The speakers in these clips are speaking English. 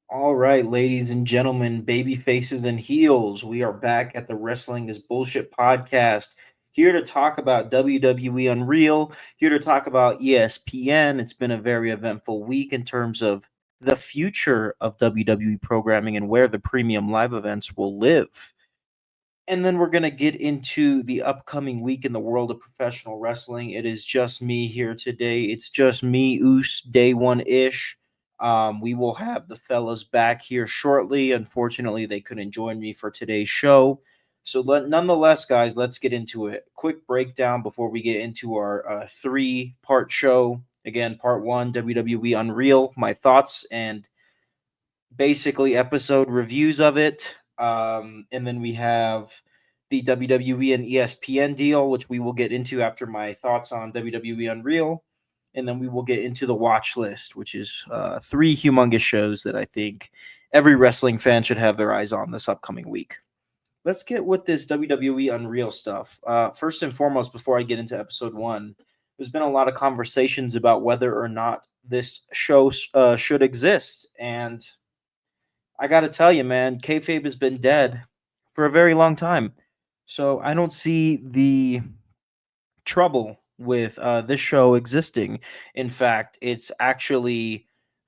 All right, ladies and gentlemen, baby faces and heels. We are back at the Wrestling is Bullshit podcast. Here to talk about WWE Unreal, here to talk about ESPN. It's been a very eventful week in terms of the future of WWE programming and where the premium live events will live. And then we're going to get into the upcoming week in the world of professional wrestling. It is just me here today. It's just me, Oos, day one ish. We will have the fellas back here shortly. Unfortunately, they couldn't join me for today's show. So, nonetheless, guys, let's get into it. Quick breakdown before we get into our three-part show. Again, part one, WWE Unreal, my thoughts and basically episode reviews of it. And then we have the WWE and ESPN deal, which we will get into after my thoughts on WWE Unreal. And then we will get into the watch list, which is three humongous shows that I think every wrestling fan should have their eyes on this upcoming week. Let's get with this WWE Unreal stuff. First and foremost, before I get into episode one, there's been a lot of conversations about whether or not this show should exist. And I got to tell you, man, kayfabe has been dead for a very long time. So I don't see the trouble with this show existing. In fact, it's actually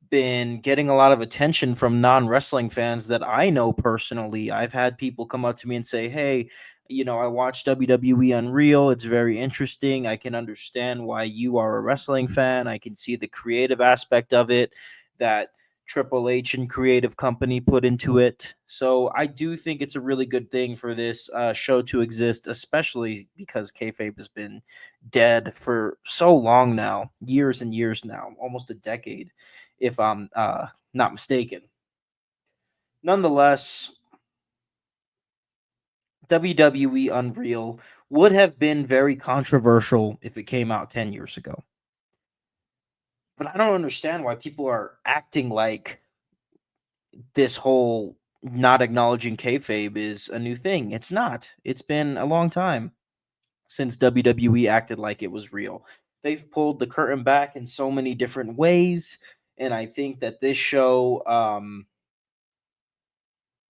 been getting a lot of attention from non wrestling fans that I know personally. I've had people come up to me and say, hey, I watched WWE Unreal. It's very interesting. I can understand why you are a wrestling fan. I can see the creative aspect of it that Triple H and Creative Company put into it. So I do think it's a really good thing for this show to exist, especially because kayfabe has been dead for so long now, years and years now, almost a decade, if I'm not mistaken. Nonetheless, WWE Unreal would have been very controversial if it came out 10 years ago. But I don't understand why people are acting like this whole not acknowledging kayfabe is a new thing. It's not. It's been a long time since WWE acted like it was real. They've pulled the curtain back in so many different ways, and I think that this show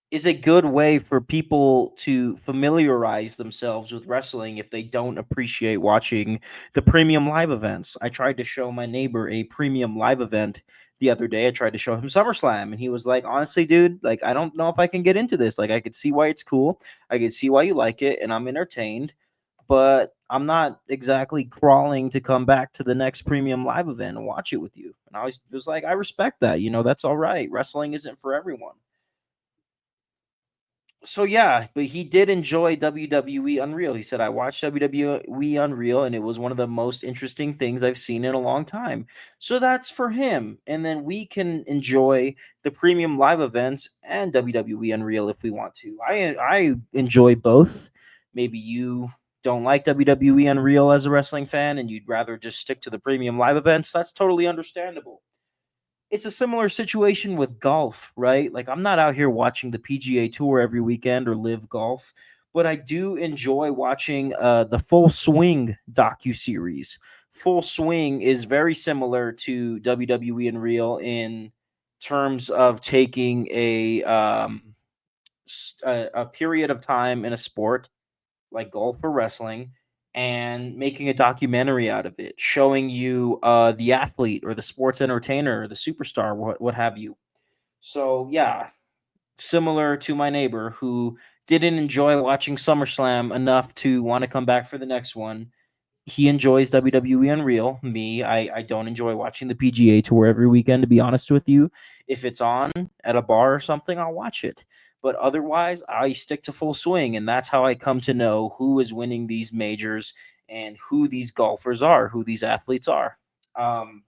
is a good way for people to familiarize themselves with wrestling if they don't appreciate watching the premium live events. I tried to show my neighbor a premium live event the other day. I tried to show him SummerSlam, and he was like, honestly, dude, like, I don't know if I can get into this. Like, I could see why it's cool. I could see why you like it, and I'm entertained, but I'm not exactly crawling to come back to the next premium live event and watch it with you. And I was like, I respect that. That's all right. Wrestling isn't for everyone. So yeah, but he did enjoy WWE Unreal. He said, I watched WWE Unreal and it was one of the most interesting things I've seen in a long time. So that's for him. And then we can enjoy the premium live events and WWE Unreal if we want to. I enjoy both. Maybe you don't like WWE Unreal as a wrestling fan and you'd rather just stick to the premium live events. That's totally understandable. It's a similar situation with golf, right? Like I'm not out here watching the PGA Tour every weekend or live golf, but I do enjoy watching the Full Swing docu series. Full Swing is very similar to WWE and Real in terms of taking a period of time in a sport like golf or wrestling and making a documentary out of it, showing you the athlete or the sports entertainer or the superstar, what have you. So yeah, similar to my neighbor who didn't enjoy watching SummerSlam enough to want to come back for the next one. He enjoys WWE Unreal. Me, I don't enjoy watching the PGA Tour every weekend, to be honest with you. If it's on at a bar or something, I'll watch it. But otherwise, I stick to Full Swing, and that's how I come to know who is winning these majors and who these golfers are, who these athletes are. Um,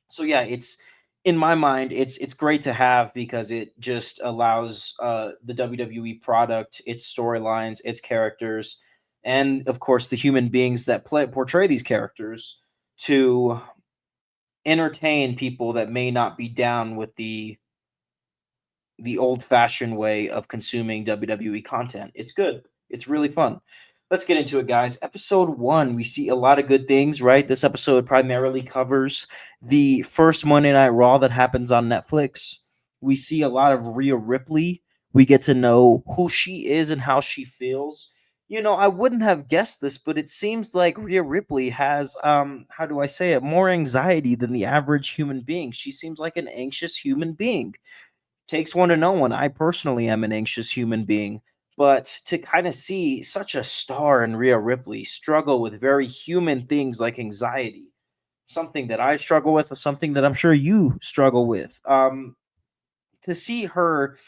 so yeah, it's in my mind, it's great to have because it just allows the WWE product, its storylines, its characters, and of course the human beings that portray these characters to entertain people that may not be down with the old fashioned way of consuming WWE content. It's good. It's really fun. Let's get into it, guys. Episode one, we see a lot of good things, right? This episode primarily covers the first Monday Night Raw that happens on Netflix. We see a lot of Rhea Ripley. We get to know who she is and how she feels. I wouldn't have guessed this, but it seems like Rhea Ripley has how do I say it, more anxiety than the average human being. She seems like an anxious human being. Takes one to know one. I personally am an anxious human being, but to kind of see such a star in Rhea Ripley struggle with very human things like anxiety, something that I struggle with, something that I'm sure you struggle with. To see her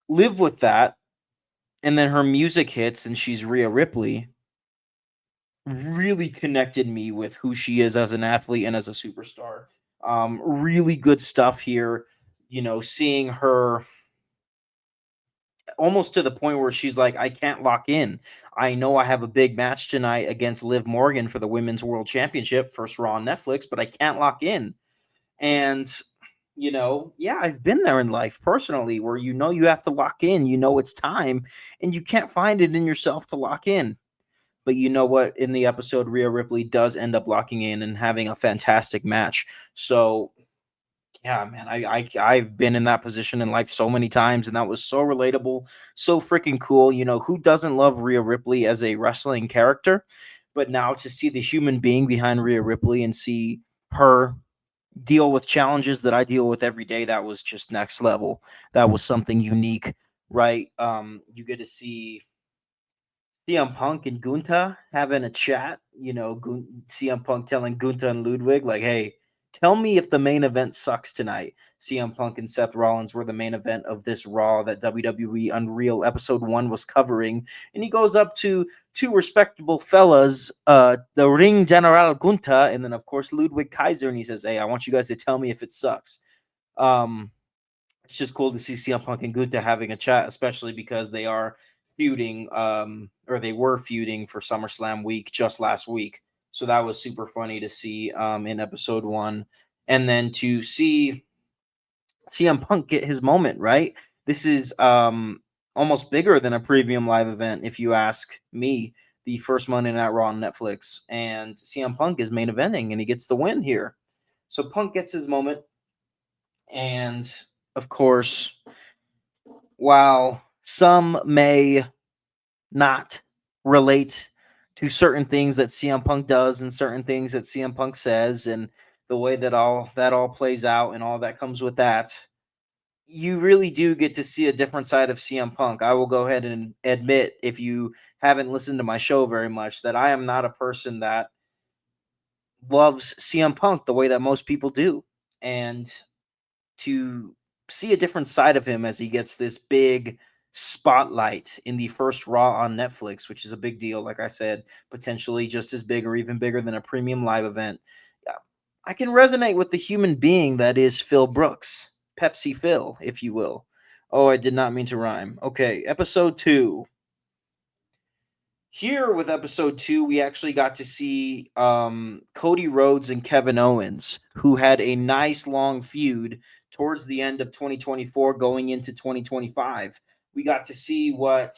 live with that, and then her music hits and she's Rhea Ripley, really connected me with who she is as an athlete and as a superstar. Really good stuff here. Seeing her almost to the point where she's like, I can't lock in. I know I have a big match tonight against Liv Morgan for the Women's World Championship, first Raw on Netflix, but I can't lock in. And, yeah, I've been there in life personally where you have to lock in, it's time, and you can't find it in yourself to lock in. But you know what? In the episode, Rhea Ripley does end up locking in and having a fantastic match. So yeah, man, I've been in that position in life so many times, and that was so relatable, so freaking cool. Who doesn't love Rhea Ripley as a wrestling character? But now to see the human being behind Rhea Ripley and see her deal with challenges that I deal with every day, that was just next level. That was something unique, right? You get to see CM Punk and Gunta having a chat. CM Punk telling Gunta and Ludwig, like, hey, tell me if the main event sucks tonight. CM Punk and Seth Rollins were the main event of this Raw that WWE Unreal Episode 1 was covering. And he goes up to two respectable fellas, the Ring General Gunta, and then, of course, Ludwig Kaiser. And he says, hey, I want you guys to tell me if it sucks. It's just cool to see CM Punk and Gunther having a chat, especially because they are feuding, or they were feuding for SummerSlam week just last week. So that was super funny to see in episode 1. And then to see CM Punk get his moment, right? This is almost bigger than a premium live event, if you ask me. The first Monday Night Raw on Netflix. And CM Punk is main eventing, and he gets the win here. So Punk gets his moment. And of course, while some may not relate to certain things that CM Punk does and certain things that CM Punk says and the way that all plays out and all that comes with that, you really do get to see a different side of CM Punk. I will go ahead and admit, if you haven't listened to my show very much, that I am not a person that loves CM Punk the way that most people do. And to see a different side of him as he gets this big spotlight in the first Raw on Netflix, which is a big deal. Like I said, potentially just as big or even bigger than a premium live event. Yeah, I can resonate with the human being that is Phil Brooks, Pepsi Phil, if you will. Oh, I did not mean to rhyme. Okay, episode 2. Here with episode 2, we actually got to see Cody Rhodes and Kevin Owens, who had a nice long feud towards the end of 2024 going into 2025. We got to see what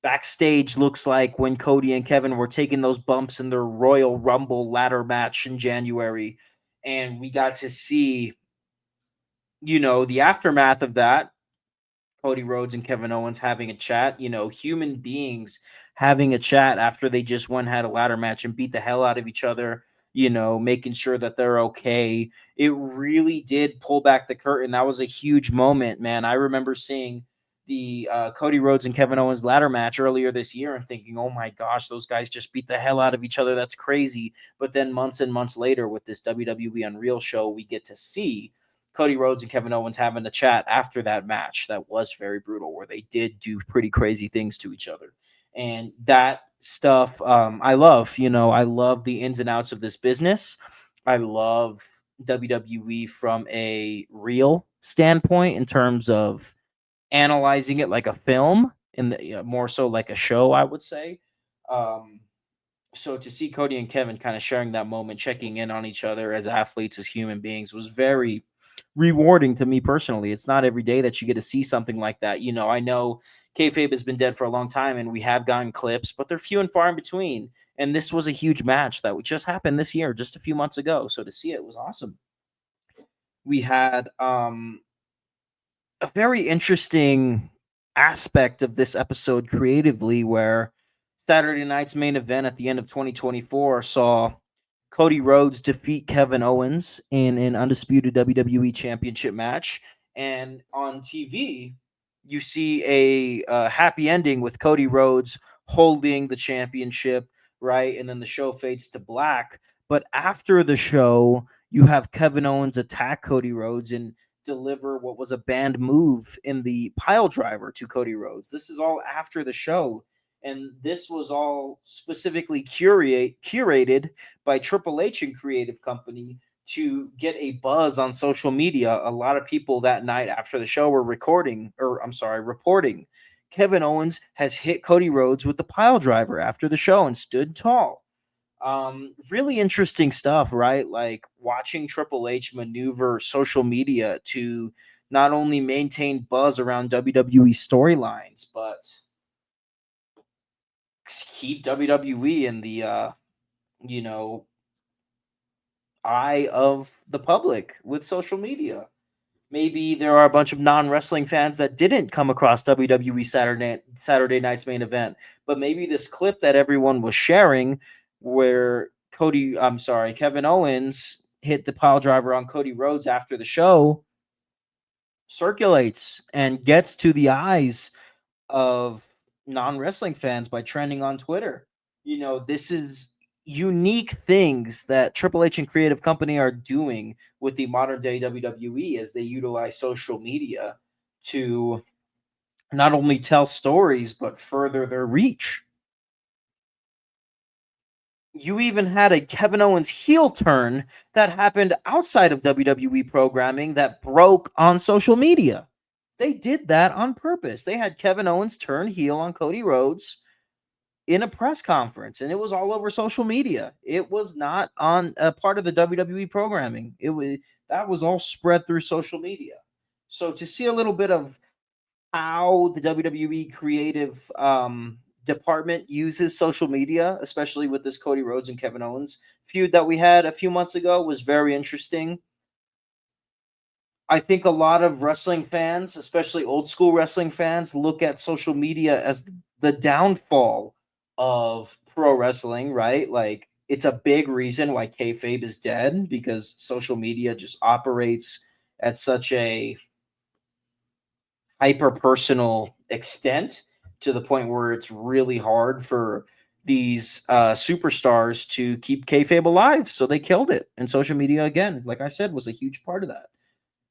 backstage looks like when Cody and Kevin were taking those bumps in their Royal Rumble ladder match in January. And we got to see, the aftermath of that. Cody Rhodes and Kevin Owens having a chat, human beings having a chat after they just went had a ladder match and beat the hell out of each other, making sure that they're okay. It really did pull back the curtain. That was a huge moment, man. I remember seeing the Cody Rhodes and Kevin Owens ladder match earlier this year and thinking, oh my gosh, those guys just beat the hell out of each other. That's crazy. But then months and months later with this WWE Unreal show, we get to see Cody Rhodes and Kevin Owens having a chat after that match that was very brutal, where they did do pretty crazy things to each other. And that stuff, I love. I love the ins and outs of this business. I love WWE from a real standpoint in terms of analyzing it like a film, and more so like a show, I would say. Um, so to see Cody and Kevin kind of sharing that moment, checking in on each other as athletes, as human beings, was very rewarding to me personally. It's not every day that you get to see something like that. I know kayfabe has been dead for a long time, and we have gotten clips, but they're few and far in between. And this was a huge match that just happened this year, just a few months ago. So to see it was awesome. We had a very interesting aspect of this episode creatively where Saturday night's main event at the end of 2024 saw Cody Rhodes defeat Kevin Owens in an undisputed WWE Championship match. And on TV, you see a happy ending with Cody Rhodes holding the championship, right? And then the show fades to black. But after the show, you have Kevin Owens attack Cody Rhodes and deliver what was a banned move in the pile driver to Cody Rhodes. This is all after the show. And this was all specifically curated by Triple H and Creative Company to get a buzz on social media. A lot of people that night after the show were reporting Kevin Owens has hit Cody Rhodes with the pile driver after the show and stood tall. Really interesting stuff, right? Like watching Triple H maneuver social media to not only maintain buzz around WWE storylines, but keep WWE in the you know eye of the public with social media. Maybe there are a bunch of non-wrestling fans that didn't come across WWE Saturday night's main event, but maybe this clip that everyone was sharing where Kevin Owens hit the pile driver on Cody Rhodes after the show circulates and gets to the eyes of non-wrestling fans by trending on Twitter. This is unique things that Triple H and Creative Company are doing with the modern day WWE as they utilize social media to not only tell stories but further their reach. You even had a Kevin Owens heel turn that happened outside of WWE programming that broke on social media. They did that on purpose. They had Kevin Owens turn heel on Cody Rhodes in a press conference, and it was all over social media. It was not on a part of the WWE programming. That was all spread through social media. So to see a little bit of how the WWE creative department uses social media, especially with this Cody Rhodes and Kevin Owens feud that we had a few months ago, was very interesting. I think a lot of wrestling fans, especially old school wrestling fans, look at social media as the downfall of pro wrestling, right? Like it's a big reason why kayfabe is dead because social media just operates at such a hyper personal extent to the point where it's really hard for these superstars to keep kayfabe alive. So they killed it, and social media again, like I said, was a huge part of that.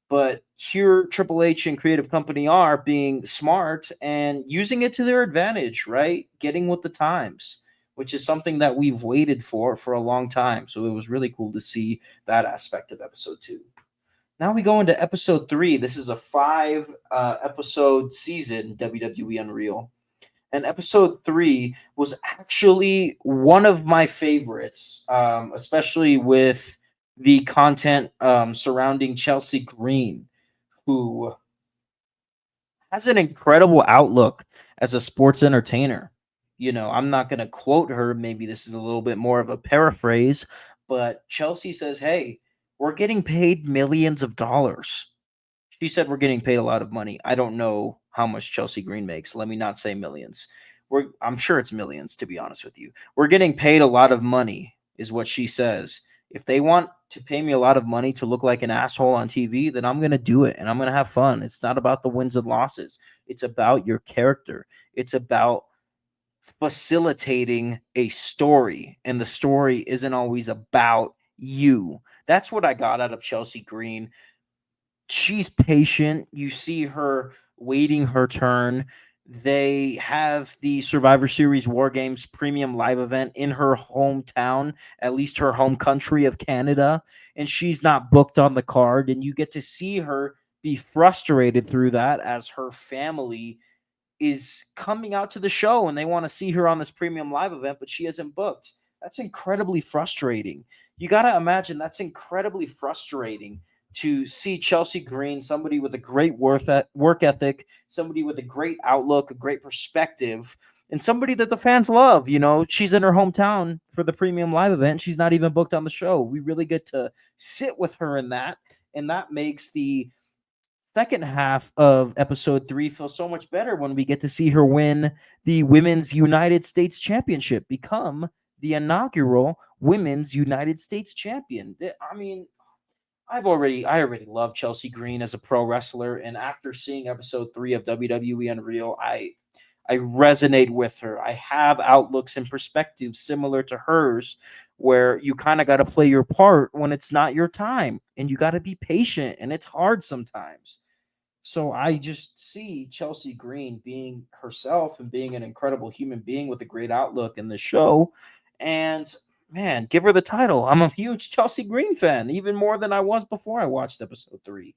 But here, Triple H and Creative Company are being smart and using it to their advantage, right? Getting with the times, which is something that we've waited for a long time. So it was really cool to see that aspect of episode 2. Now we go into episode 3. This is a 5 episode season, WWE Unreal. And episode 3 was actually one of my favorites, especially with the content surrounding Chelsea Green, who has an incredible outlook as a sports entertainer. I'm not going to quote her. Maybe this is a little bit more of a paraphrase, but Chelsea says, "Hey, we're getting paid millions of dollars." She said we're getting paid a lot of money. I don't know how much Chelsea Green makes. Let me not say millions. I'm sure it's millions, to be honest with you. We're getting paid a lot of money, is what she says. If they want to pay me a lot of money to look like an asshole on TV, then I'm going to do it and I'm going to have fun. It's not about the wins and losses. It's about your character. It's about facilitating a story, and the story isn't always about you. That's what I got out of Chelsea Green. She's patient. You see her waiting her turn. They have the Survivor Series War Games premium live event in her hometown, at least her home country of Canada, and she's not booked on the card. And you get to see her be frustrated through that as her family is coming out to the show and they want to see her on this premium live event, but she isn't booked. That's incredibly frustrating. You got to imagine that's incredibly frustrating to see Chelsea Green, somebody with a great work ethic, somebody with a great outlook, a great perspective, and somebody that the fans love. She's in her hometown for the premium live event. She's not even booked on the show. We really get to sit with her in that And that makes the second half of episode 3 feel so much better when we get to see her win the Women's United States Championship, become the inaugural Women's United States Champion. I mean, I already love Chelsea Green as a pro wrestler, and after seeing episode 3 of WWE Unreal, I resonate with her. I have outlooks and perspectives similar to hers, where you kind of got to play your part when it's not your time, and you got to be patient, and it's hard sometimes. So I just see Chelsea Green being herself and being an incredible human being with a great outlook in the show. And man, give her the title. I'm a huge Chelsea Green fan, even more than I was before I watched episode 3.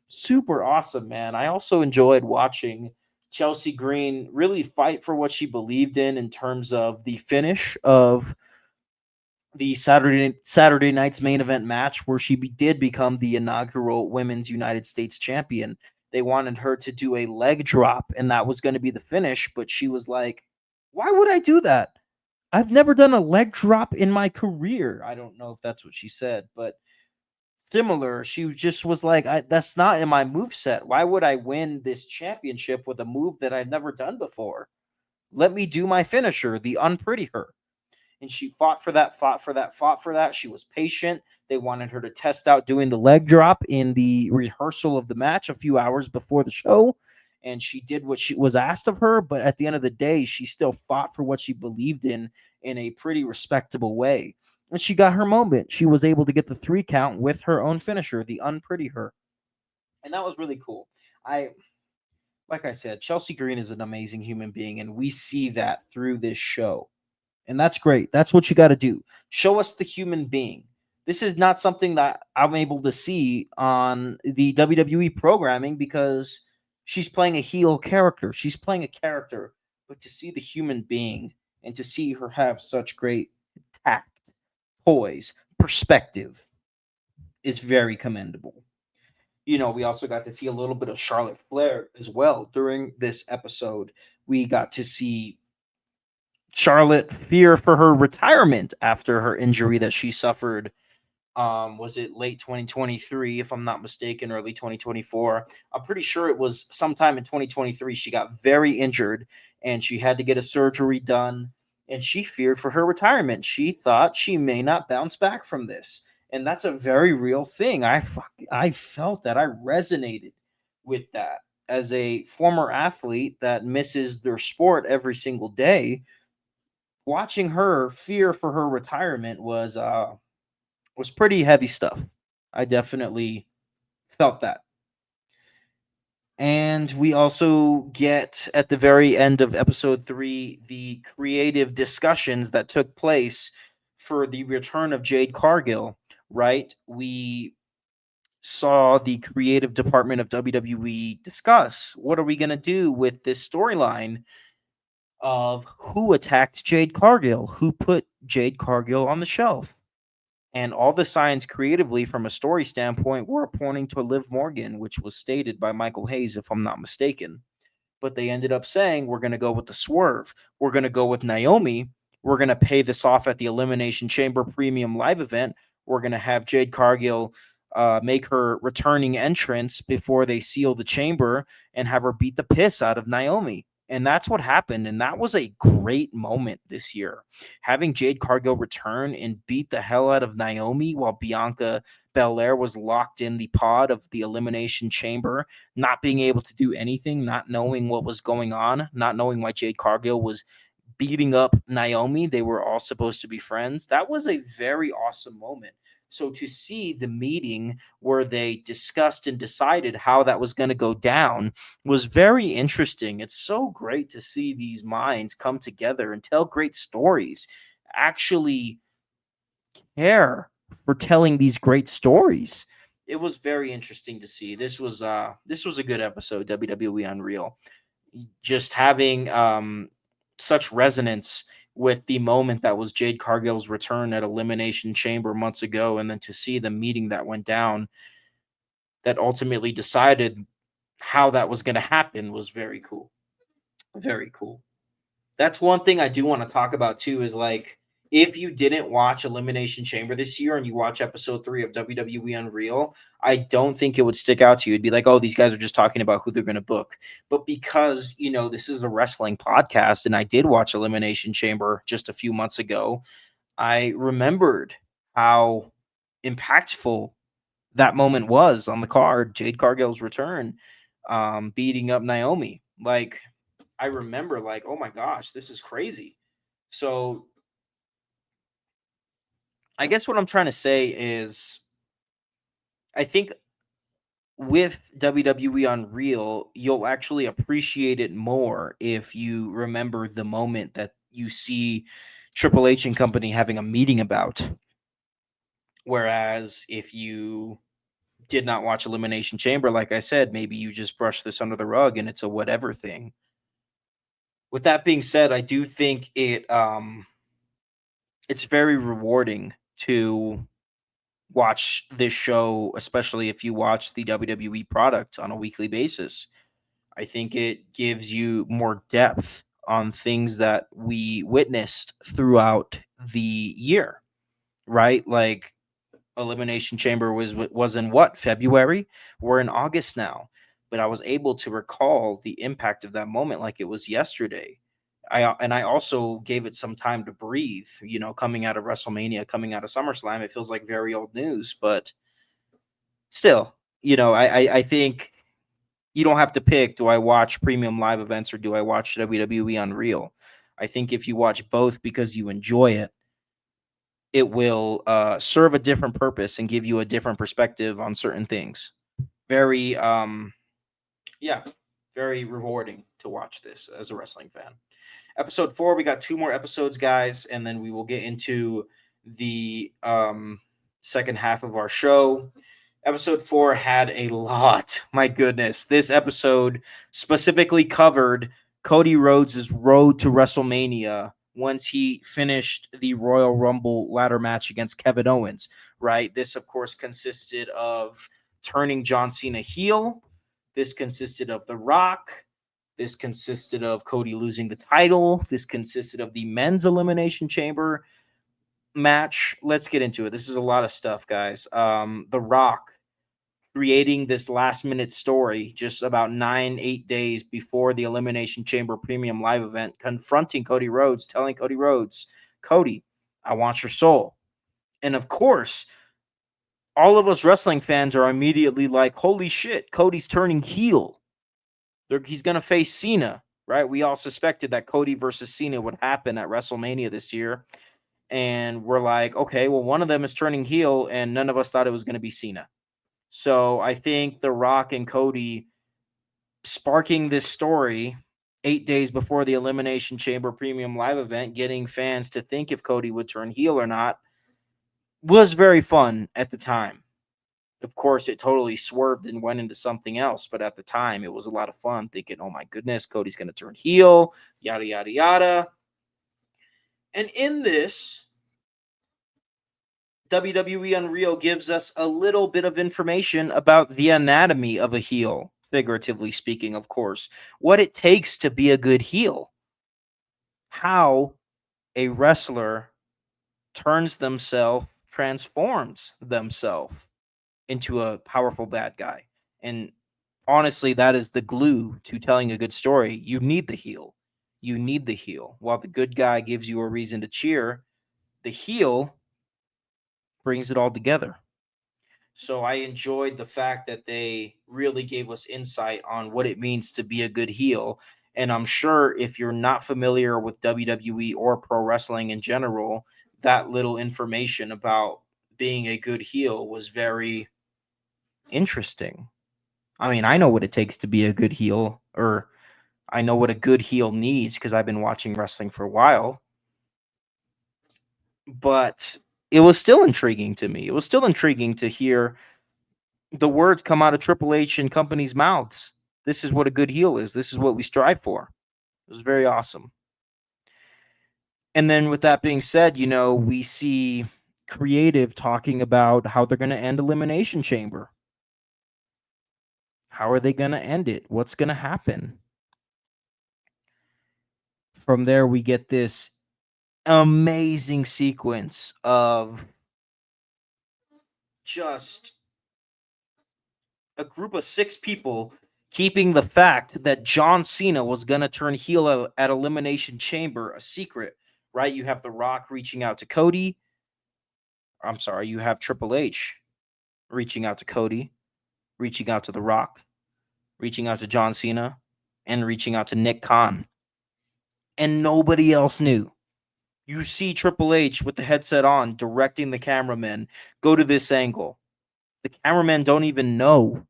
Super awesome, man. I also enjoyed watching Chelsea Green really fight for what she believed in terms of the finish of the Saturday night's main event match, where did become the inaugural Women's United States Champion. They wanted her to do a leg drop, and that was going to be the finish. But she was like, "Why would I do that? I've never done a leg drop in my career." I don't know if that's what she said, but similar. She just was like, "That's not in my move set. Why would I win this championship with a move that I've never done before? Let me do my finisher, the unpretty her." And she fought for that, fought for that, fought for that. She was patient. They wanted her to test out doing the leg drop in the rehearsal of the match a few hours before the show. And she did what she was asked of her. But at the end of the day, she still fought for what she believed in a pretty respectable way. And she got her moment. She was able to get the 3 count with her own finisher, the unpretty her. And that was really cool. Like I said, Chelsea Green is an amazing human being, and we see that through this show. And that's great. That's what you got to do. Show us the human being. This is not something that I'm able to see on the WWE programming, because she's playing a heel character. She's playing a character, but to see the human being and to see her have such great tact, poise, perspective is very commendable. We also got to see a little bit of Charlotte Flair as well during this episode. We got to see Charlotte fear for her retirement after her injury that she suffered. Was it late 2023, if I'm not mistaken, early 2024? I'm pretty sure it was sometime in 2023. She got very injured and she had to get a surgery done, and she feared for her retirement. She thought she may not bounce back from this. And that's a very real thing. I felt that. I resonated with that as a former athlete that misses their sport every single day. Watching her fear for her retirement was pretty heavy stuff. I definitely felt that. And we also get at the very end of episode 3 the creative discussions that took place for the return of Jade Cargill, right? We saw the creative department of WWE discuss, what are we going to do with this storyline of who attacked Jade Cargill, who put Jade Cargill on the shelf. And all the signs creatively from a story standpoint were pointing to Liv Morgan, which was stated by Michael Hayes, if I'm not mistaken. But they ended up saying, we're going to go with the swerve. We're going to go with Naomi. We're going to pay this off at the Elimination Chamber Premium Live event. We're going to have Jade Cargill make her returning entrance before they seal the chamber and have her beat the piss out of Naomi. And that's what happened. And that was a great moment this year. Having Jade Cargill return and beat the hell out of Naomi while Bianca Belair was locked in the pod of the Elimination Chamber, not being able to do anything, not knowing what was going on, not knowing why Jade Cargill was beating up Naomi. They were all supposed to be friends. That was a very awesome moment. So to see the meeting where they discussed and decided how that was going to go down was very interesting. It's so great to see these minds come together and tell great stories, actually care for telling these great stories. It was very interesting to see. This was a good episode, WWE Unreal. Just having such resonance with the moment that was Jade Cargill's return at Elimination Chamber months ago, and then to see the meeting that went down that ultimately decided how that was going to happen was very cool. Very cool. That's one thing I do want to talk about too, is like if you didn't watch Elimination Chamber this year and you watch episode 3 of WWE Unreal, I don't think it would stick out to you. It'd be like, oh, these guys are just talking about who they're going to book. But because, this is a wrestling podcast and I did watch Elimination Chamber just a few months ago, I remembered how impactful that moment was on the card, Jade Cargill's return, beating up Naomi. Like, I remember, like, oh my gosh, this is crazy. So I guess what I'm trying to say is I think with WWE Unreal, you'll actually appreciate it more if you remember the moment that you see Triple H and company having a meeting about. Whereas if you did not watch Elimination Chamber, like I said, maybe you just brush this under the rug and it's a whatever thing. With that being said, I do think it's very rewarding to watch this show, especially if you watch the WWE product on a weekly basis. I think it gives you more depth on things that we witnessed throughout the year, right? Like Elimination Chamber was in what, February? We're in August now, but I was able to recall the impact of that moment like it was yesterday. I also gave it some time to breathe. Coming out of WrestleMania, coming out of SummerSlam, it feels like very old news, but still, I think you don't have to pick. Do I watch premium live events or do I watch WWE Unreal? I think if you watch both because you enjoy it, it will serve a different purpose and give you a different perspective on certain things. Very, yeah, very rewarding to watch this as a wrestling fan. Episode 4, we got 2 more episodes, guys, and then we will get into the second half of our show. Episode 4 had a lot. My goodness. This episode specifically covered Cody Rhodes' road to WrestleMania once he finished the Royal Rumble ladder match against Kevin Owens, right? This, of course, consisted of turning John Cena heel. This consisted of The Rock. This consisted of Cody losing the title. This consisted of the men's elimination chamber match. Let's get into it. This is a lot of stuff, guys. The Rock creating this last minute story just about 8 days before the Elimination Chamber Premium Live event, confronting Cody Rhodes, telling Cody Rhodes, Cody, I want your soul. And of course, all of us wrestling fans are immediately like, holy shit, Cody's turning heel. He's going to face Cena, right? We all suspected that Cody versus Cena would happen at WrestleMania this year. And we're like, okay, well, one of them is turning heel, and none of us thought it was going to be Cena. So I think The Rock and Cody sparking this story 8 days before the Elimination Chamber Premium Live event, getting fans to think if Cody would turn heel or not, was very fun at the time. Of course, it totally swerved and went into something else, but at the time, it was a lot of fun thinking, oh my goodness, Cody's going to turn heel, yada, yada, yada. And in this, WWE Unreal gives us a little bit of information about the anatomy of a heel, figuratively speaking, of course, what it takes to be a good heel, how a wrestler transforms themselves into a powerful bad guy. And honestly, that is the glue to telling a good story. You need the heel. You need the heel. While the good guy gives you a reason to cheer, the heel brings it all together. So I enjoyed the fact that they really gave us insight on what it means to be a good heel. And I'm sure if you're not familiar with WWE or pro wrestling in general, that little information about being a good heel was very interesting. I mean, I know what it takes to be a good heel, or I know what a good heel needs because I've been watching wrestling for a while. But it was still intriguing to me. It was still intriguing to hear the words come out of Triple H and company's mouths. This is what a good heel is. This is what we strive for. It was very awesome. And then with that being said, we see creative talking about how they're going to end Elimination Chamber. How are they going to end it? What's going to happen? From there, we get this amazing sequence of just a group of 6 people keeping the fact that John Cena was going to turn heel at Elimination Chamber a secret, right? You have The Rock reaching out to Cody. I'm sorry, you have Triple H reaching out to Cody, reaching out to The Rock, reaching out to John Cena, and reaching out to Nick Khan. And nobody else knew. You see Triple H with the headset on directing the cameramen go to this angle. The cameramen don't even know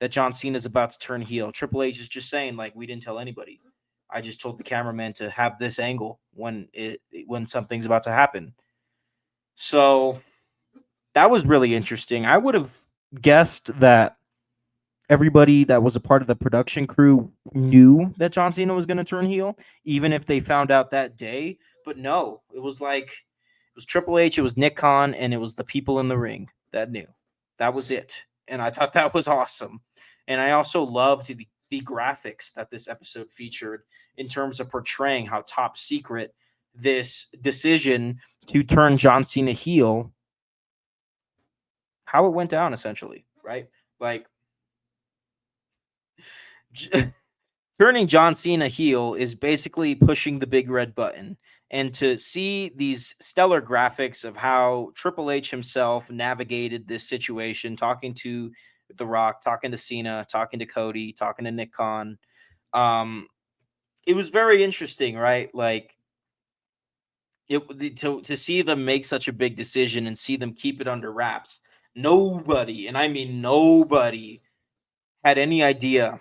that John Cena is about to turn heel. Triple H is just saying, like, we didn't tell anybody. I just told the cameraman to have this angle when something's about to happen. So that was really interesting. I would have guessed that everybody that was a part of the production crew knew that John Cena was going to turn heel, even if they found out that day. But no, it was Triple H, it was Nick Khan, and it was the people in the ring that knew. That was it. And I thought that was awesome. And I also loved the graphics that this episode featured in terms of portraying how top secret this decision to turn John Cena heel, how it went down essentially, right? Like turning John Cena heel is basically pushing the big red button. And to see these stellar graphics of how Triple H himself navigated this situation, talking to The Rock, talking to Cena, talking to Cody, talking to Nick Khan, it was very interesting, right? Like to see them make such a big decision and see them keep it under wraps. Nobody, and I mean nobody, had any idea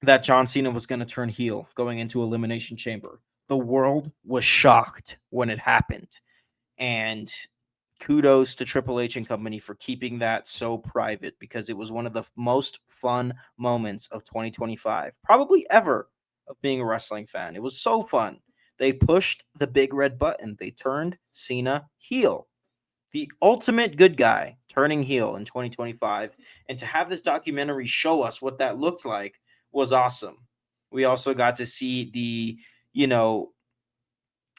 that John Cena was going to turn heel going into Elimination Chamber. The world was shocked when it happened. And kudos to Triple H and company for keeping that so private, because it was one of the most fun moments of 2025, probably ever, of being a wrestling fan. It was so fun. They pushed the big red button. They turned Cena heel, the ultimate good guy turning heel in 2025. And to have this documentary show us what that looked like was awesome. We also got to see you know,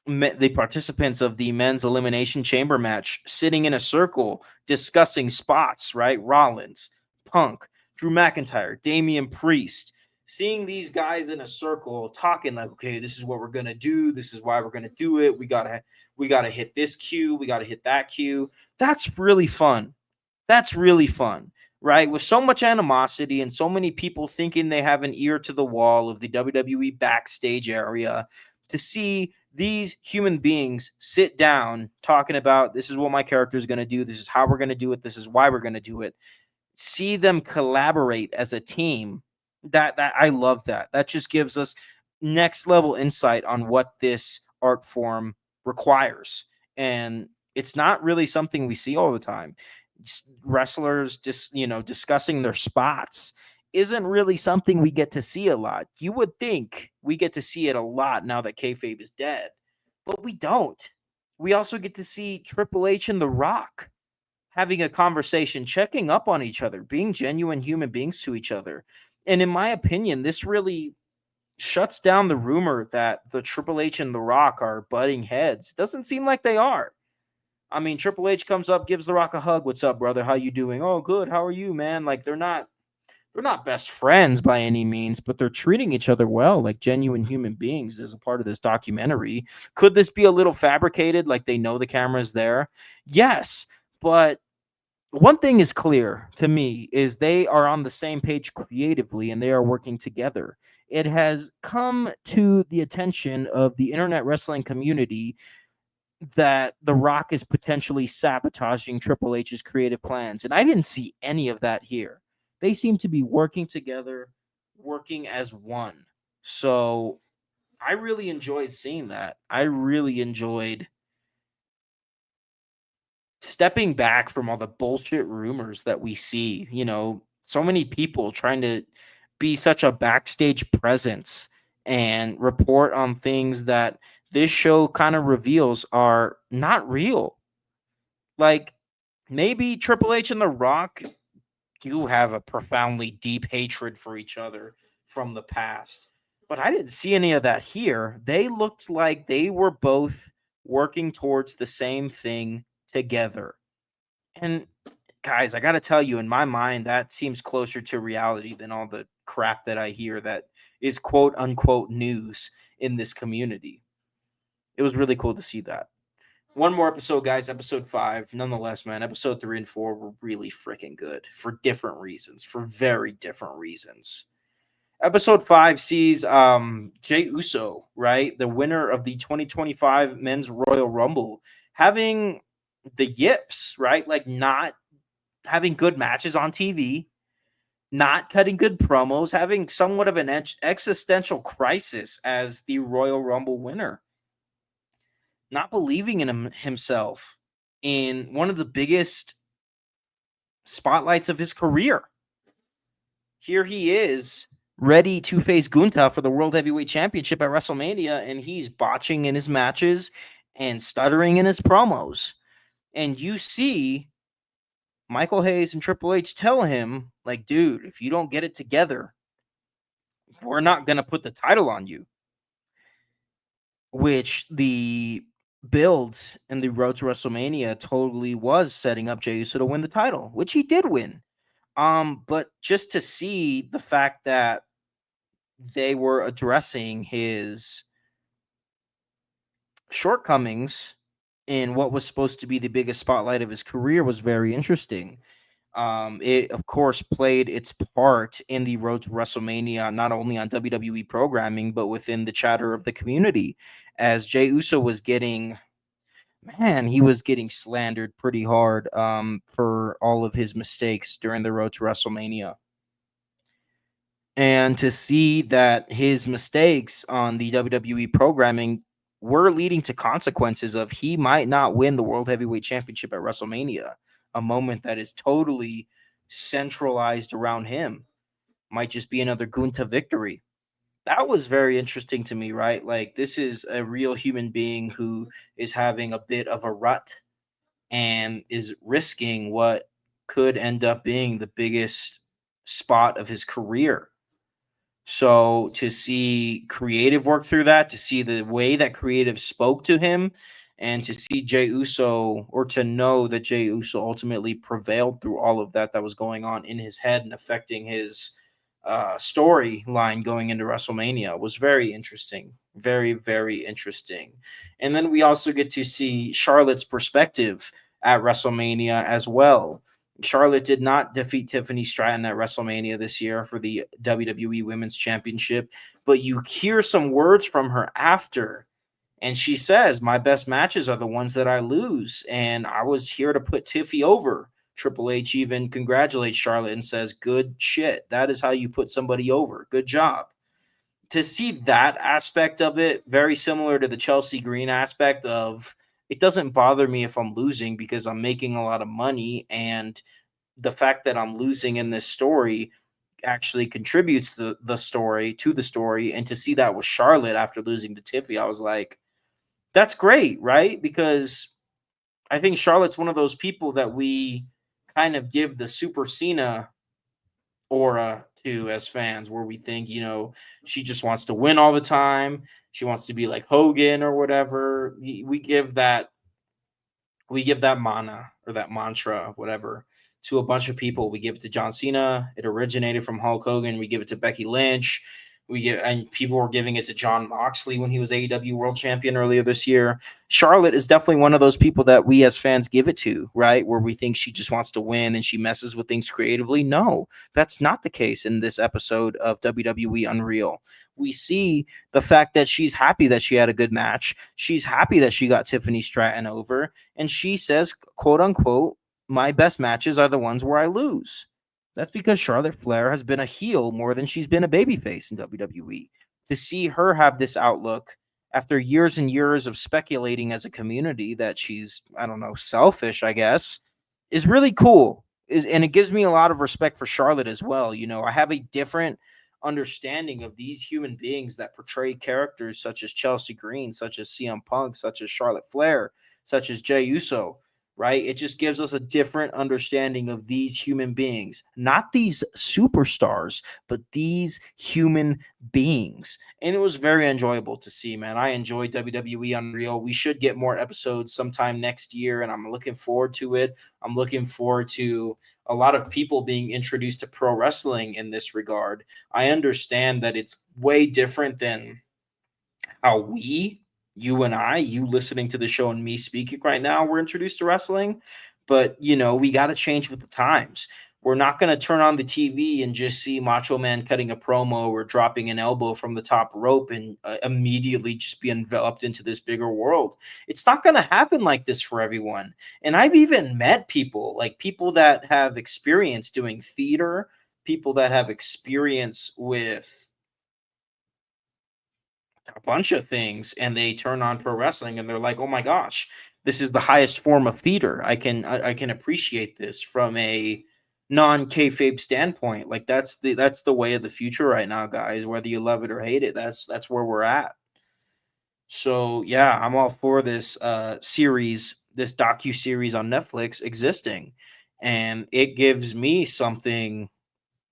the participants of the men's elimination chamber match sitting in a circle discussing spots, right? Rollins, Punk, Drew McIntyre, Damian Priest. Seeing these guys in a circle talking like, okay, this is what we're gonna do. This is why we're gonna do it. We gotta hit this cue. We gotta hit that cue. That's really fun. That's really fun, right? With so much animosity and so many people thinking they have an ear to the wall of the WWE backstage area, to see these human beings sit down talking about, this is what my character is going to do, this is how we're going to do it, this is why we're going to do it, see them collaborate as a team, that I love that. That just gives us next level insight on what this art form requires. And it's not really something we see all the time. Wrestlers just, discussing their spots isn't really something we get to see a lot. You would think we get to see it a lot now that kayfabe is dead, but we don't. We also get to see Triple H and The Rock having a conversation, checking up on each other, being genuine human beings to each other. And in my opinion, this really shuts down the rumor that the Triple H and The Rock are butting heads. It doesn't seem like they are. I mean, Triple H comes up, gives The Rock a hug. What's up, brother? How you doing? Oh, good. How are you, man? Like they're not best friends by any means, but they're treating each other well, like genuine human beings as a part of this documentary. Could this be a little fabricated, like they know the camera's there? Yes, but one thing is clear to me is they are on the same page creatively and they are working together. It has come to the attention of the internet wrestling community that The Rock is potentially sabotaging Triple H's creative plans. And I didn't see any of that here. They seem to be working together, working as one. So I really enjoyed seeing that. I really enjoyed stepping back from all the bullshit rumors that we see. So many people trying to be such a backstage presence and report on things that this show kind of reveals are not real. Like, maybe Triple H and The Rock do have a profoundly deep hatred for each other from the past, but I didn't see any of that here. They looked like they were both working towards the same thing together. And guys, I got to tell you, in my mind, that seems closer to reality than all the crap that I hear that is quote unquote news in this community. It was really cool to see that. One more episode, guys, episode 5. Nonetheless, man, episode 3 and 4 were really freaking good for different reasons, for very different reasons. Episode 5 sees Jey Uso, right, the winner of the 2025 Men's Royal Rumble, having the yips, right, like not having good matches on TV, not cutting good promos, having somewhat of an existential crisis as the Royal Rumble winner, not believing in himself in one of the biggest spotlights of his career. Here he is, ready to face Gunta for the World Heavyweight Championship at WrestleMania, and he's botching in his matches and stuttering in his promos. And you see Michael Hayes and Triple H tell him, like, dude, if you don't get it together, we're not going to put the title on you. Which the build in the road to WrestleMania totally was setting up Jey Uso to win the title, which he did win. But just to see the fact that they were addressing his shortcomings in what was supposed to be the biggest spotlight of his career was very interesting. It, of course, played its part in the road to WrestleMania, not only on WWE programming, but within the chatter of the community, as Jey Uso was getting, man, he was getting slandered pretty hard for all of his mistakes during the road to WrestleMania. And to see that his mistakes on the WWE programming were leading to consequences of he might not win the World Heavyweight Championship at WrestleMania, a moment that is totally centralized around him, might just be another Gunta victory. That was very interesting to me, right? Like, this is a real human being who is having a bit of a rut and is risking what could end up being the biggest spot of his career. So to see creative work through that, to see the way that creative spoke to him, and to see Jey Uso, or to know that Jey Uso ultimately prevailed through all of that was going on in his head and affecting his storyline going into WrestleMania, was very interesting. Very, very interesting. And then we also get to see Charlotte's perspective at WrestleMania as well. Charlotte did not defeat Tiffany Stratton at WrestleMania this year for the WWE Women's Championship, but you hear some words from her after, and she says, my best matches are the ones that I lose, and I was here to put Tiffy over. Triple H even congratulates Charlotte and says, good shit. That is how you put somebody over. Good job. To see that aspect of it, very similar to the Chelsea Green aspect of, it doesn't bother me if I'm losing because I'm making a lot of money, and the fact that I'm losing in this story actually contributes the story to the story. And to see that with Charlotte after losing to Tiffy, I was like, that's great, right? Because I think Charlotte's one of those people that we kind of give the Super Cena aura to as fans, where we think, she just wants to win all the time. She wants to be like Hogan or whatever. We give that mana or that mantra, whatever, to a bunch of people. We give it to John Cena. It originated from Hulk Hogan. We give it to Becky Lynch. And people were giving it to Jon Moxley when he was AEW World Champion earlier this year. Charlotte is definitely one of those people that we as fans give it to, right? Where we think she just wants to win and she messes with things creatively. No, that's not the case in this episode of WWE Unreal. We see the fact that she's happy that she had a good match. She's happy that she got Tiffany Stratton over. And she says, quote unquote, my best matches are the ones where I lose. That's because Charlotte Flair has been a heel more than she's been a babyface in WWE. To see her have this outlook after years and years of speculating as a community that she's, I don't know, selfish, I guess, is really cool. And it gives me a lot of respect for Charlotte as well. I have a different understanding of these human beings that portray characters such as Chelsea Green, such as CM Punk, such as Charlotte Flair, such as Jey Uso. right? It just gives us a different understanding of these human beings, not these superstars, but these human beings. And it was very enjoyable to see, man. I enjoyed WWE Unreal. We should get more episodes sometime next year, and I'm looking forward to it. I'm looking forward to a lot of people being introduced to pro wrestling in this regard. I understand that it's way different than how you and I, you listening to the show and me speaking right now, we're introduced to wrestling. But, we got to change with the times. We're not going to turn on the TV and just see Macho Man cutting a promo or dropping an elbow from the top rope and immediately just be enveloped into this bigger world. It's not going to happen like this for everyone. And I've even met people, like people that have experience doing theater, people that have experience with a bunch of things, and they turn on pro wrestling and they're like, "Oh my gosh, this is the highest form of theater. I can appreciate this from a non kayfabe standpoint. Like that's the way of the future right now, guys. Whether you love it or hate it, that's where we're at. So yeah, I'm all for this series, this docu series on Netflix existing, and it gives me something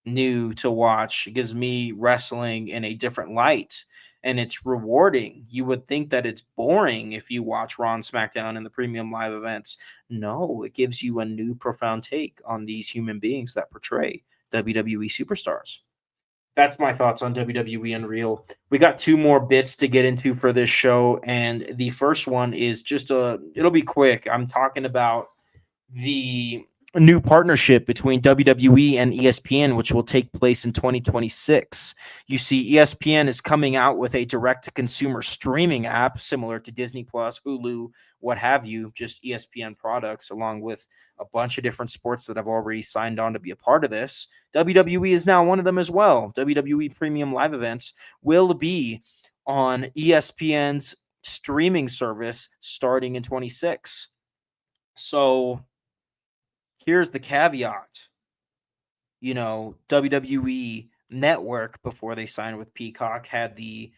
new to watch. It gives me wrestling in a different light, and it's rewarding. You would think that it's boring if you watch Raw and SmackDown and the premium live events. No, it gives you a new profound take on these human beings that portray WWE superstars. That's my thoughts on WWE Unreal. We got two more bits to get into for this show, and the first one is it'll be quick. I'm talking about the new partnership between WWE and ESPN, which will take place in 2026. You see, ESPN is coming out with a direct to consumer streaming app similar to Disney Plus, Hulu, what have you, just ESPN products, along with a bunch of different sports that have already signed on to be a part of this. WWE is now one of them as well. WWE Premium Live Events will be on ESPN's streaming service starting in 26. So here's the caveat. WWE Network, before they signed with Peacock, had the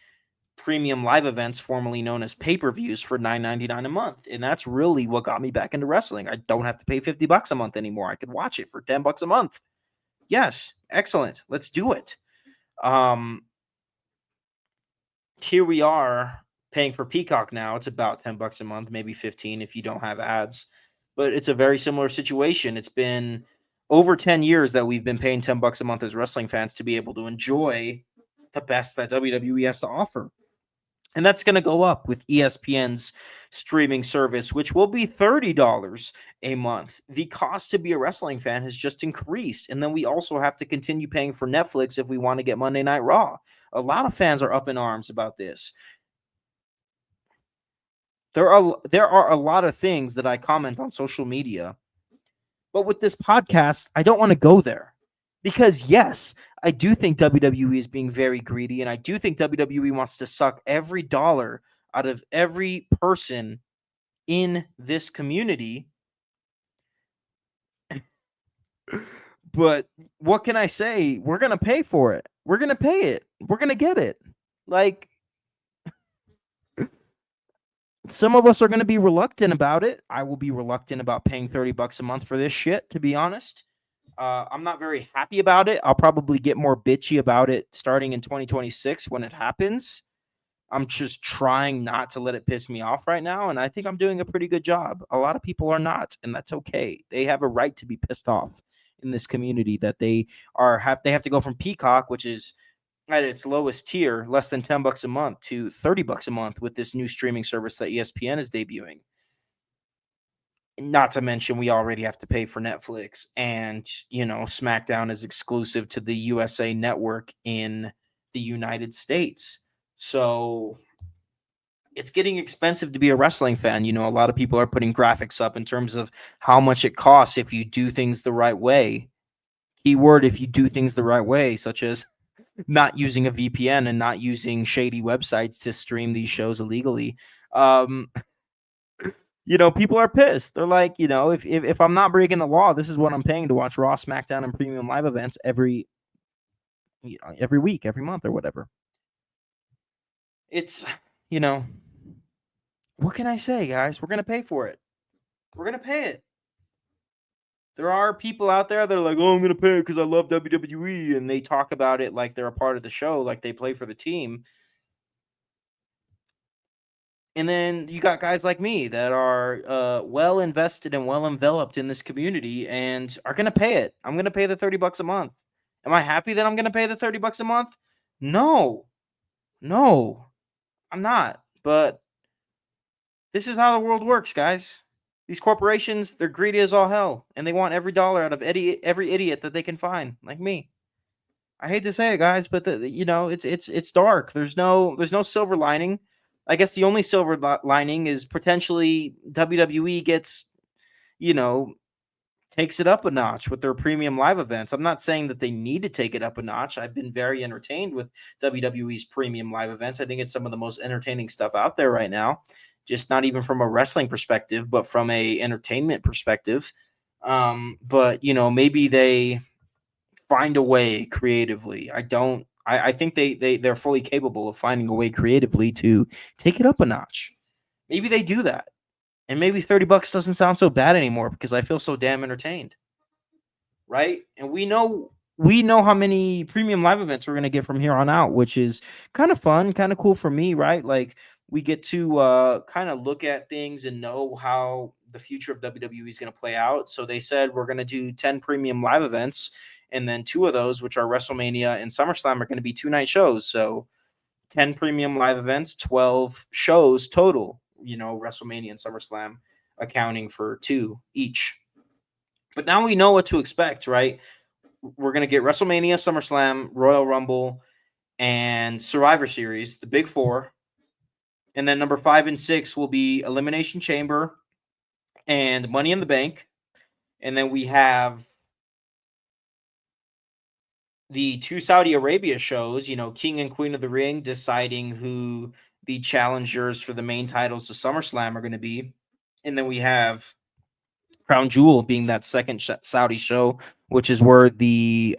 premium live events, formerly known as pay-per-views, for $9.99 a month. And that's really what got me back into wrestling. I don't have to pay $50 a month anymore. I could watch it for $10 a month. Yes, excellent. Let's do it. Um, Here we are paying for Peacock now. It's about $10 a month, maybe 15 if you don't have ads. But it's a very similar situation. It's been over 10 years that we've been paying $10 a month as wrestling fans to be able to enjoy the best that WWE has to offer. And that's going to go up with ESPN's streaming service, which will be $30 a month. The cost to be a wrestling fan has just increased. And then we also have to continue paying for Netflix if we want to get Monday Night Raw. A lot of fans are up in arms about this. There are a lot of things that I comment on social media, but with this podcast, I don't want to go there. Because yes, I do think WWE is being very greedy, and I do think WWE wants to suck every dollar out of every person in this community. But what can I say? We're going to pay for it. We're going to pay it. We're going to get it. Like, some of us are going to be reluctant about it. I will be reluctant about paying $30 a month for this shit, to be honest. I'm not very happy about it. I'll probably get more bitchy about it starting in 2026 when it happens. I'm just trying not to let it piss me off right now, and I think I'm doing a pretty good job. A lot of people are not, and that's okay. They have a right to be pissed off in this community that they have to go from Peacock, which is at its lowest tier, less than $10 a month, to $30 a month with this new streaming service that ESPN is debuting. Not to mention, we already have to pay for Netflix, and SmackDown is exclusive to the USA Network in the United States. So it's getting expensive to be a wrestling fan. A lot of people are putting graphics up in terms of how much it costs if you do things the right way. Keyword, if you do things the right way, such as not using a VPN and not using shady websites to stream these shows illegally. Um, people are pissed. They're like, if I'm not breaking the law, this is what I'm paying to watch Raw, SmackDown, and premium live events every week, every month, or whatever. It's, what can I say, guys? We're gonna pay for it. We're going to pay it. There are people out there that are like, oh, I'm going to pay it because I love WWE. And they talk about it like they're a part of the show, like they play for the team. And then you got guys like me that are well invested and well enveloped in this community and are going to pay it. I'm going to pay the $30 a month. Am I happy that I'm going to pay the $30 a month? No, I'm not. But this is how the world works, guys. These corporations, they're greedy as all hell, and they want every dollar out of every idiot that they can find, like me. I hate to say it, guys, but it's dark. There's no silver lining. I guess the only silver lining is potentially WWE gets, you know, takes it up a notch with their premium live events. I'm not saying that they need to take it up a notch. I've been very entertained with WWE's premium live events. I think it's some of the most entertaining stuff out there right now. Just not even from a wrestling perspective, but from a entertainment perspective. But maybe they find a way creatively. I think they're fully capable of finding a way creatively to take it up a notch. Maybe they do that. And maybe $30 doesn't sound so bad anymore because I feel so damn entertained. Right? And we know how many premium live events we're going to get from here on out, which is kind of fun, kind of cool for me, right? Like we get to kind of look at things and know how the future of WWE is going to play out. So they said we're going to do 10 premium live events, and then 2 of those, which are WrestleMania and SummerSlam, are going to be 2-night shows. So 10 premium live events, 12 shows total, WrestleMania and SummerSlam accounting for 2 each. But now we know what to expect, right? We're going to get WrestleMania, SummerSlam, Royal Rumble, and Survivor Series, the big 4. And then number 5 and 6 will be Elimination Chamber and Money in the Bank. And then we have the 2 Saudi Arabia shows, King and Queen of the Ring, deciding who the challengers for the main titles of SummerSlam are going to be. And then we have Crown Jewel being that second Saudi show, which is where the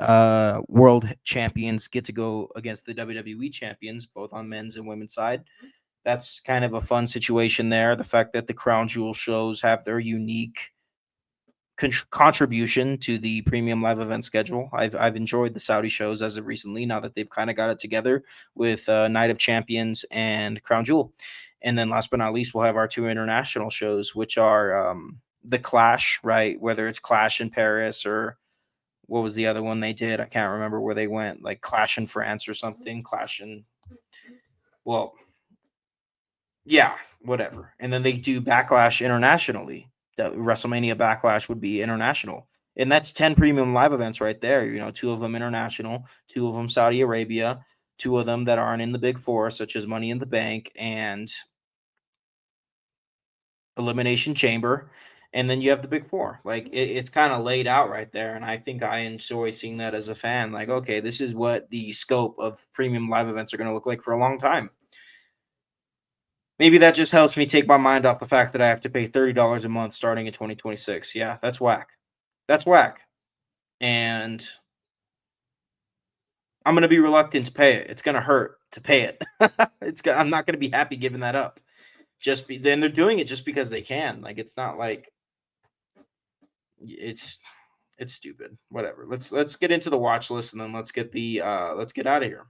world champions get to go against the WWE champions, both on men's and women's side. That's kind of a fun situation there. The fact that the Crown Jewel shows have their unique contribution to the premium live event schedule. I've enjoyed the Saudi shows as of recently, now that they've kind of got it together with Night of Champions and Crown Jewel. And then last but not least, we'll have our 2 international shows, which are the Clash, right? Whether it's Clash in Paris or what was the other one they did? I can't remember where they went, like Clash in France or something. Yeah, whatever. And then they do Backlash internationally. The WrestleMania Backlash would be international. And that's 10 premium live events right there. 2 of them international, 2 of them Saudi Arabia, 2 of them that aren't in the big 4, such as Money in the Bank and Elimination Chamber. And then you have the big 4. Like it's kind of laid out right there. And I think I enjoy seeing that as a fan. Like, okay, this is what the scope of premium live events are going to look like for a long time. Maybe that just helps me take my mind off the fact that I have to pay $30 a month starting in 2026. Yeah, that's whack. That's whack. And I'm going to be reluctant to pay it. It's going to hurt to pay it. I'm not going to be happy giving that up. Then they're doing it just because they can. Like it's not like it's stupid. Whatever. Let's get into the watch list and then let's get out of here.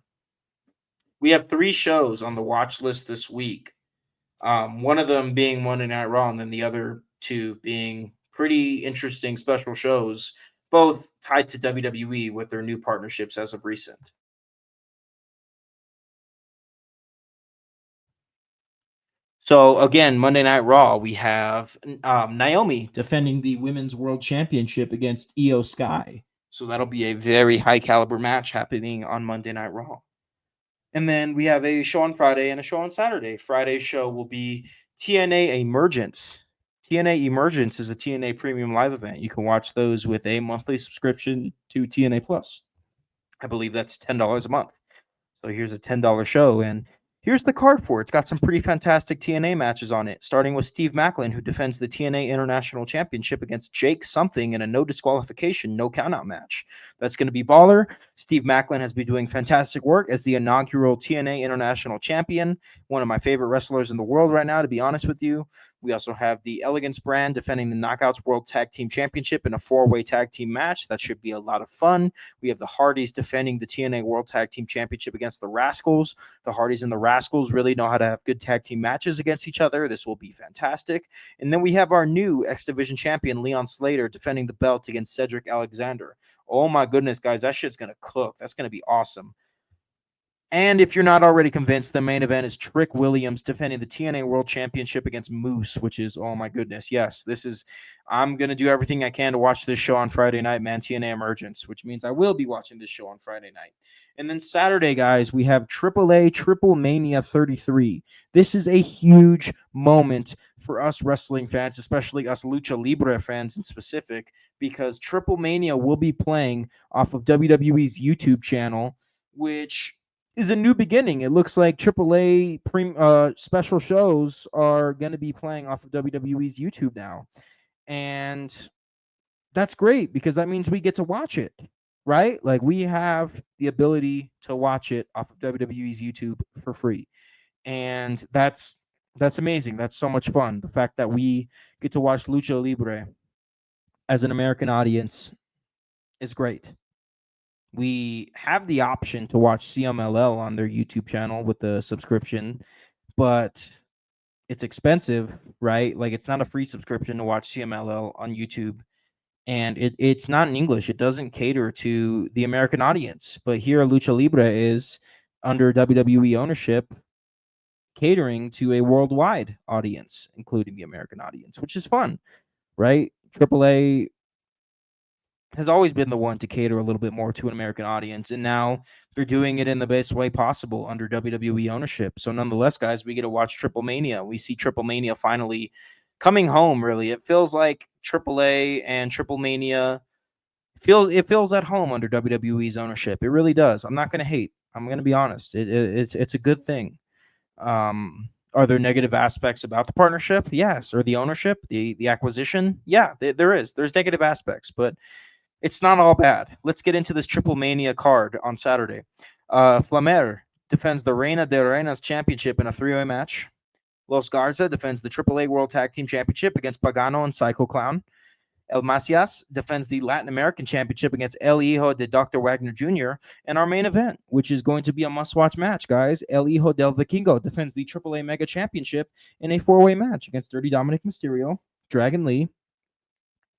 We have 3 shows on the watch list this week. One of them being Monday Night Raw, and then the other 2 being pretty interesting special shows, both tied to WWE with their new partnerships as of recent. So again, Monday Night Raw, we have Naomi defending the Women's World Championship against Io Sky. So that'll be a very high caliber match happening on Monday Night Raw. And then we have a show on Friday and a show on Saturday. Friday's show will be TNA Emergence. TNA Emergence is a TNA premium live event. You can watch those with a monthly subscription to TNA Plus. I believe that's $10 a month. So here's a $10 show, and here's the card for it. It's got some pretty fantastic TNA matches on it, starting with Steve Maclin, who defends the TNA International Championship against Jake something in a no disqualification, no countout match. That's going to be baller. Steve Maclin has been doing fantastic work as the inaugural TNA International Champion, one of my favorite wrestlers in the world right now, to be honest with you. We also have the Elegance brand defending the Knockouts World Tag Team Championship in a 4-way tag team match. That should be a lot of fun. We have the Hardys defending the TNA World Tag Team Championship against the Rascals. The Hardys and the Rascals really know how to have good tag team matches against each other. This will be fantastic. And then we have our new X Division champion, Leon Slater, defending the belt against Cedric Alexander. Oh my goodness, guys, that shit's going to cook. That's going to be awesome. And if you're not already convinced, the main event is Trick Williams defending the TNA World Championship against Moose, which is, oh my goodness, yes, this is, I'm going to do everything I can to watch this show on Friday night, man, TNA Emergence, which means I will be watching this show on Friday night. And then Saturday, guys, we have AAA Triple Mania 33. This is a huge moment for us wrestling fans, especially us Lucha Libre fans in specific, because Triple Mania will be playing off of WWE's YouTube channel, which is a new beginning. It looks like AAA special shows are going to be playing off of WWE's YouTube now. And that's great because that means we get to watch it, right? Like we have the ability to watch it off of WWE's YouTube for free. And that's amazing. That's so much fun. The fact that we get to watch Lucha Libre as an American audience is great. We have the option to watch CMLL on their YouTube channel with the subscription, but it's expensive, right? Like it's not a free subscription to watch CMLL on YouTube, and it's not in English. It doesn't cater to the American audience. But here, Lucha Libre is under WWE ownership, catering to a worldwide audience, including the American audience, which is fun, right? AAA has always been the one to cater a little bit more to an American audience, and now they're doing it in the best way possible under WWE ownership. So nonetheless, guys, we get to watch Triple Mania. We see Triple Mania finally coming home, really. It feels like AAA and Triple Mania feels at home under WWE's ownership. It really does. I'm not going to hate. I'm going to be honest. It's a good thing. Are there negative aspects about the partnership? Yes. Or the ownership, the acquisition? Yeah, there is. There's negative aspects, but it's not all bad. Let's get into this Triple Mania card on Saturday. Flamer defends the Reina de Reinas Championship in a 3-way match. Los Garza defends the AAA World Tag Team Championship against Pagano and Psycho Clown. El Macias defends the Latin American Championship against El Hijo de Dr. Wagner Jr. And our main event, which is going to be a must-watch match, guys. El Hijo del Vikingo defends the AAA Mega Championship in a 4-way match against Dirty Dominic Mysterio, Dragon Lee,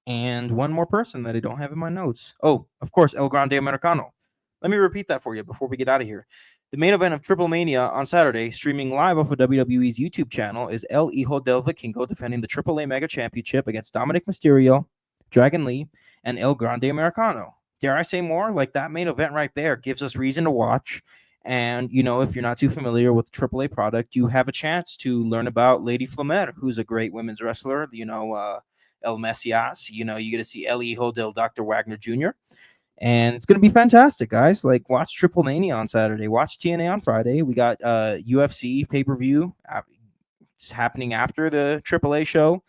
and one more person that I don't have in my notes. Oh, of course, El Grande Americano. Let me repeat that for you before we get out of here. The main event of Triple Mania on Saturday, streaming live off of WWE's YouTube channel, is El Hijo del Vikingo defending the AAA Mega Championship against Dominic Mysterio, Dragon Lee, and El Grande Americano. Dare I say more? Like that main event right there gives us reason to watch. And, you know, if you're not too familiar with the AAA product, you have a chance to learn about Lady Flamer, who's a great women's wrestler. You know, El Mesias, you know, you get to see El Hijo del Dr. Wagner Jr. And it's going to be fantastic, guys. Like, watch Triple Mania on Saturday. Watch TNA on Friday. We got UFC pay-per-view. It's happening after the AAA show.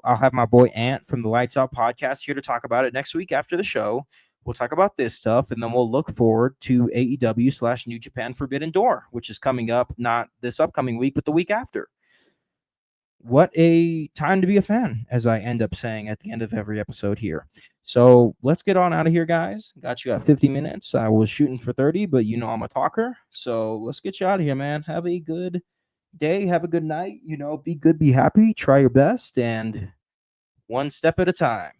I'll have my boy Ant from the Lights Out podcast here to talk about it next week after the show. We'll talk about this stuff, and then we'll look forward to AEW / New Japan Forbidden Door, which is coming up not this upcoming week, but the week after. What a time to be a fan, as I end up saying at the end of every episode here. So let's get on out of here, guys. Got you at 50 minutes. I was shooting for 30, but you know I'm a talker. So let's get you out of here, man. Have a good day. Have a good night. You know, be good, be happy. Try your best, and one step at a time.